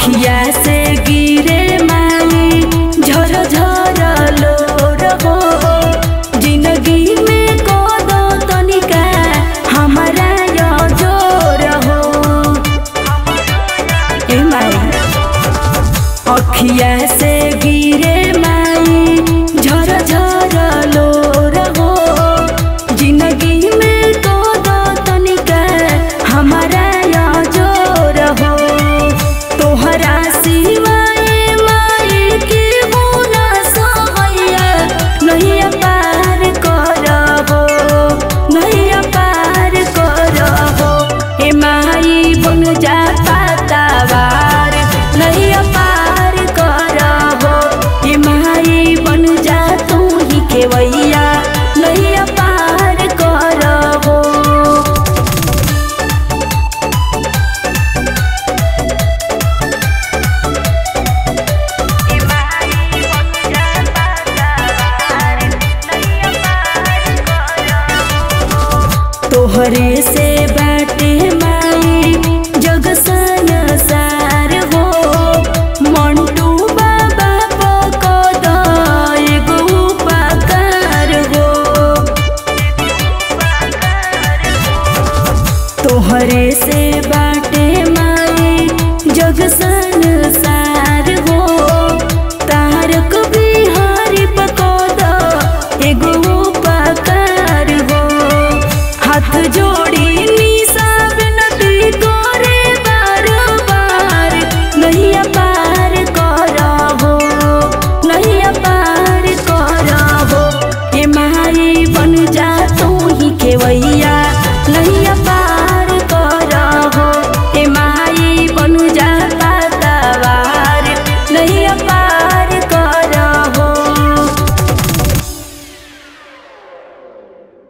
अखिया से गिरे माई झर झर लोर हो। जिंदगी में को दो तनिका हमारा यो जोर हो। ए माई अखिया से गिरे माई झर झर लोर हो। जिंदगी में को दो तनिका हमारा यो जोर हो। तोहरा सिवाय माई के होना सहैया नहीं पार करबो, नहीं पार करबो। ए माई बन जा पातावार नहीं पार करबो। ए माई बन जा तू ही केवैया नहीं पार करबो। तोहरे से बाटे माई जग संसार हो। मंटू बाबा पकड़ एगो उपकार हो। तोहरे से बाटे माई जग संसार हो। तारक बिहारी पकड़ एगो उपकार हो। हाथ जोड़